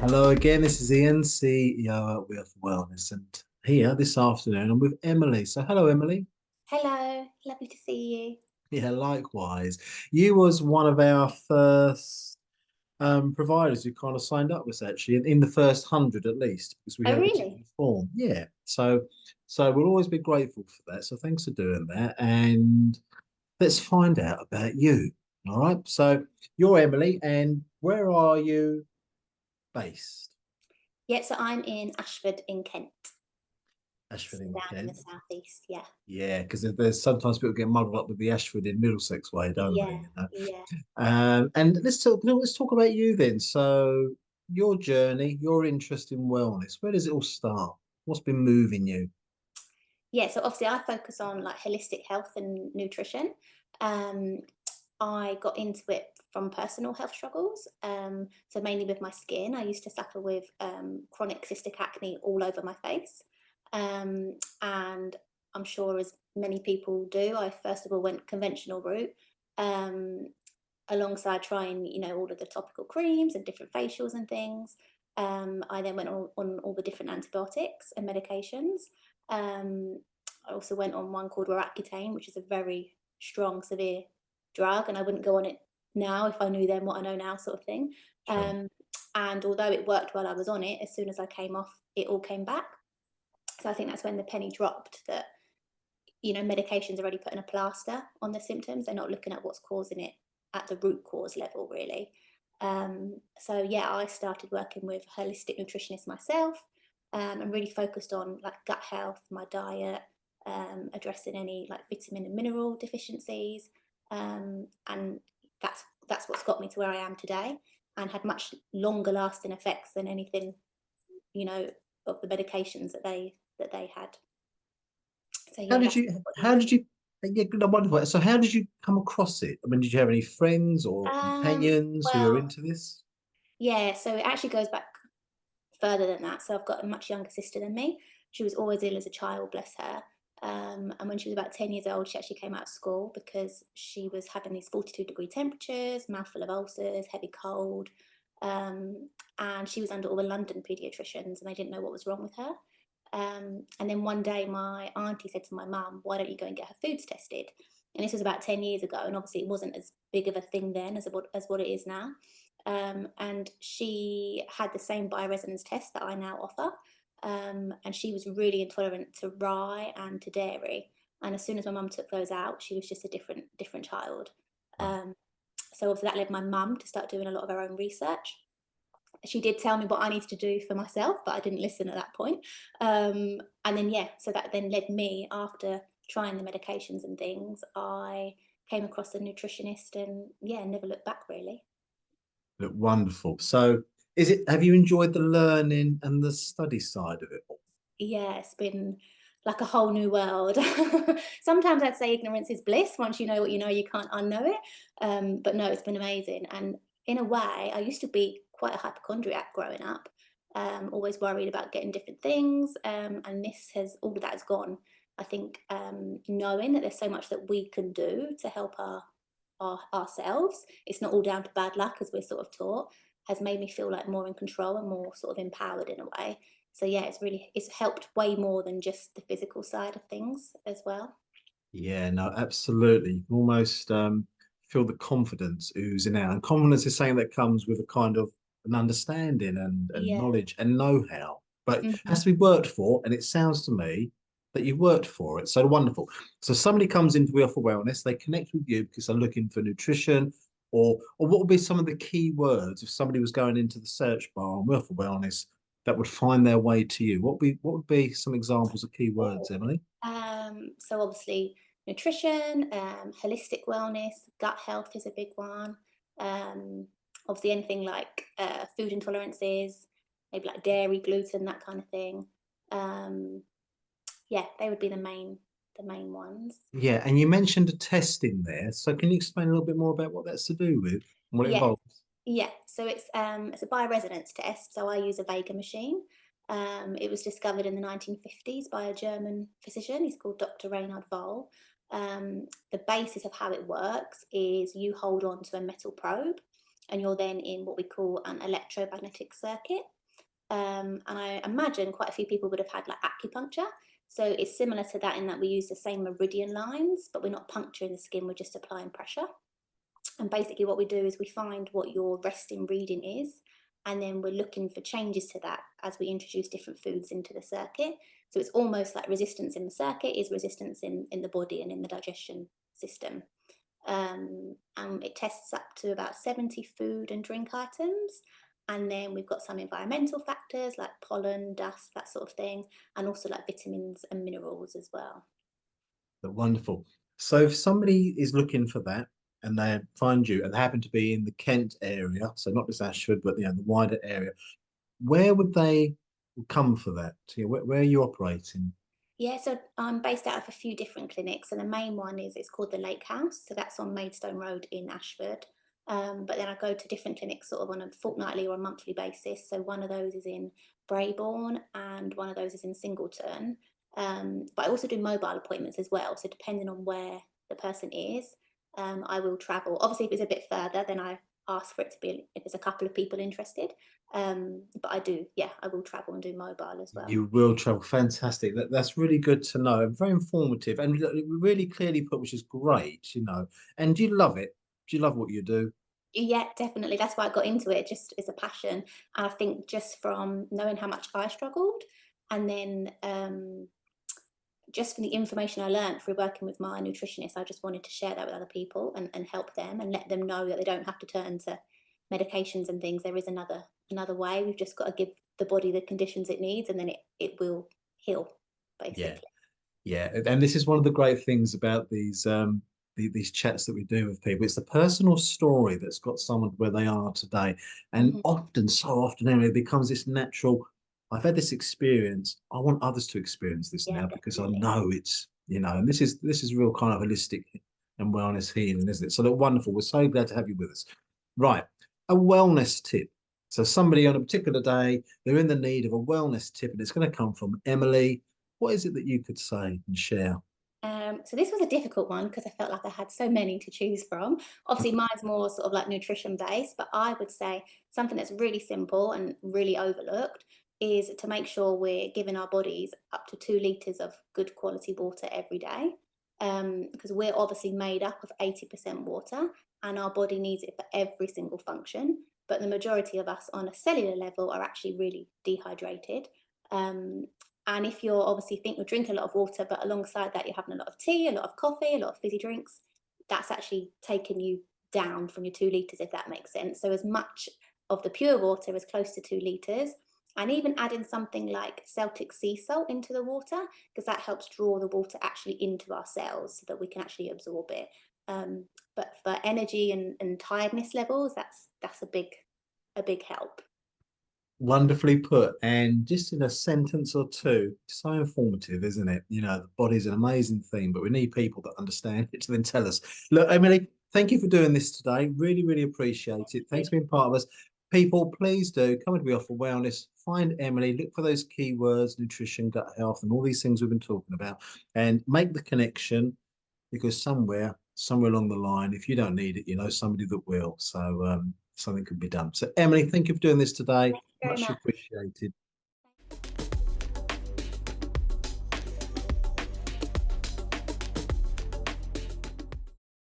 Hello again, this is Ian, CEO at Wealth Wellness, and here this afternoon I'm with Emily. So hello, Emily. Hello, lovely to see you. Yeah, likewise. You was one of our first providers who kind of signed up with us actually in the first 100 at least, because we Oh, had a particular really? form. Yeah. So we'll always be grateful for that. So thanks for doing that. And let's find out about you. All right. So you're Emily, and where are you based? Yeah, so I'm in Ashford in Kent, Ashford so in down in the Kent. southeast. Yeah, Yeah, because there's sometimes people get muddled up with the Ashford in Middlesex way, don't they? yeah, yeah. And let's talk about you then. So your journey, your interest in wellness, where does it all start? What's been moving you? Yeah, so obviously I focus on like holistic health and nutrition. Um, I got into it from personal health struggles. So mainly with my skin. I used to suffer with chronic cystic acne all over my face. And I'm sure as many people do, I first of all went conventional route. Um, Alongside trying, all of the topical creams and different facials and things. I then went on all the different antibiotics and medications. Um, I also went on one called Roaccutane, which is a very strong, severe drug, and I wouldn't go on it now if I knew then what I know now, sort of thing. Sure. Um, and although it worked while I was on it, as soon as I came off, it all came back. So I think that's when the penny dropped that medication's already putting a plaster on the symptoms. They're not looking at what's causing it at the root cause level, really. So yeah, I started working with a holistic nutritionist myself, and really focused on like gut health, my diet, addressing any like vitamin and mineral deficiencies, and that's what's got me to where I am today, and had much longer lasting effects than anything you know of the medications that they had. So How yeah, did that's you? what got How into did it. you? Yeah, good. I'm wonderful. So how did you come across it? I mean, did you have any friends or companions who were Well, into this? yeah, so it actually goes back further than that. So I've got a much younger sister than me. She was always ill as a child, bless her. And when she was about 10 years old, she actually came out of school because she was having these 42-degree temperatures, mouthful of ulcers, heavy cold. Um, and she was under all the London paediatricians and they didn't know what was wrong with her. And then one day, my auntie said to my mum, "Why don't you go and get her foods tested?" And this was about 10 years ago. And obviously, it wasn't as big of a thing then as what it is now. And she had the same bioresonance test that I now offer. And she was really intolerant to rye and to dairy. And as soon as my mum took those out, she was just a different child. Wow. Um, so obviously that led my mum to start doing a lot of her own research. She did tell me what I needed to do for myself, but I didn't listen at that point. And then yeah, so that then led me after trying the medications and things. I came across a nutritionist, and yeah, never looked back really. Look, wonderful. So is it? Have you enjoyed the learning and the study side of it all? Yeah, it's been like a whole new world. Sometimes I'd say ignorance is bliss. Once you know what you know, you can't unknow it. But no, it's been amazing. And in a way, I used to be quite a hypochondriac growing up, always worried about getting different things. And all of that has gone. I think knowing that there's so much that we can do to help ourselves, it's not all down to bad luck as we're sort of taught, has made me feel like more in control and more sort of empowered in a way. So yeah, it's helped way more than just the physical side of things as well. Yeah, no, absolutely. You can almost feel the confidence oozing out. And confidence is something that comes with a kind of an understanding and Yeah. knowledge and know-how, but it Mhm. has to be worked for. And it sounds to me that you've worked for it. So wonderful. So somebody comes into We Offer Wellness, they connect with you because they're looking for nutrition, or what would be some of the key words if somebody was going into the search bar on We Offer Wellness that would find their way to you? What would be some examples of key words, Oh. Emily? So obviously nutrition, holistic wellness, gut health is a big one. Um, Obviously anything like food intolerances, maybe like dairy, gluten, that kind of thing. Um, yeah, they would be the main ones. Yeah, and you mentioned a test in there. So can you explain a little bit more about what that's to do with and what it Yeah, involves? yeah. So it's a bioresonance test. So I use a Vega machine. It was discovered in the 1950s by a German physician. He's called Dr. Reinhard Voll. The basis of how it works is you hold on to a metal probe, and you're then in what we call an electromagnetic circuit. And I imagine quite a few people would have had like acupuncture. So it's similar to that in that we use the same meridian lines, but we're not puncturing the skin, we're just applying pressure. And basically, what we do is we find what your resting reading is, and then we're looking for changes to that as we introduce different foods into the circuit. So it's almost like resistance in the circuit is resistance in the body and in the digestion system. And it tests up to about 70 food and drink items. And then we've got some environmental factors like pollen, dust, that sort of thing, and also like vitamins and minerals as well. Wonderful. So if somebody is looking for that and they find you and they happen to be in the Kent area, so not just Ashford, but the wider area, where would they come for that? Where are you operating? Yeah, so I'm based out of a few different clinics, and the main one is it's called the Lake House, so that's on Maidstone Road in Ashford. But then I go to different clinics sort of on a fortnightly or a monthly basis. So one of those is in Brayborn, and one of those is in Singleton. But I also do mobile appointments as well. So depending on where the person is, I will travel. Obviously, if it's a bit further, then I ask for it to be if there's a couple of people interested. But I do, yeah, I will travel and do mobile as well. You will travel. Fantastic. That's really good to know. Very informative and really clearly put, which is great. And do you love it? Do you love what you do? Yeah, definitely. That's why I got into it, just as a passion. And I think just from knowing how much I struggled, and then just from the information I learned through working with my nutritionist, I just wanted to share that with other people and help them and let them know that they don't have to turn to medications and things. There is another way. We've just got to give the body the conditions it needs, and then it will heal, Yeah. basically. Yeah, and this is one of the great things about these chats that we do with people. It's the personal story that's got someone where they are today, and Mhm. often, so often, anyway, it becomes this natural. I've had this experience. I want others to experience this Yeah, now because I definitely. know and this is real kind of holistic and wellness healing, isn't it? So look, wonderful. We're so glad to have you with us. Right, a wellness tip. So somebody on a particular day, they're in the need of a wellness tip, and it's going to come from Emily. What is it that you could say and share? So this was a difficult one because I felt like I had so many to choose from. Obviously, mine's more sort of like nutrition based, but I would say something that's really simple and really overlooked is to make sure we're giving our bodies up to 2 litres of good quality water every day. Because we're obviously made up of 80% water and our body needs it for every single function. But the majority of us on a cellular level are actually really dehydrated. Um, and if you're obviously think you're drinking a lot of water, but alongside that you're having a lot of tea, a lot of coffee, a lot of fizzy drinks, that's actually taking you down from your 2 litres, if that makes sense. So as much of the pure water as close to 2 litres, and even adding something like Celtic sea salt into the water, because that helps draw the water actually into our cells so that we can actually absorb it. But for energy and tiredness levels, that's a big help. Wonderfully put. And just in a sentence or two, so informative, isn't it? The body's an amazing thing, but we need people that understand it to then tell us. Look, Emily, thank you for doing this today. Really, really appreciate it. Thanks for being part of us. People, please do come and be off for wellness. Find Emily, look for those keywords, nutrition, gut health, and all these things we've been talking about, and make the connection because somewhere along the line, if you don't need it, you know somebody that will. So something could be done. So Emily, thank you for doing this today. Thank you very Much much. appreciated.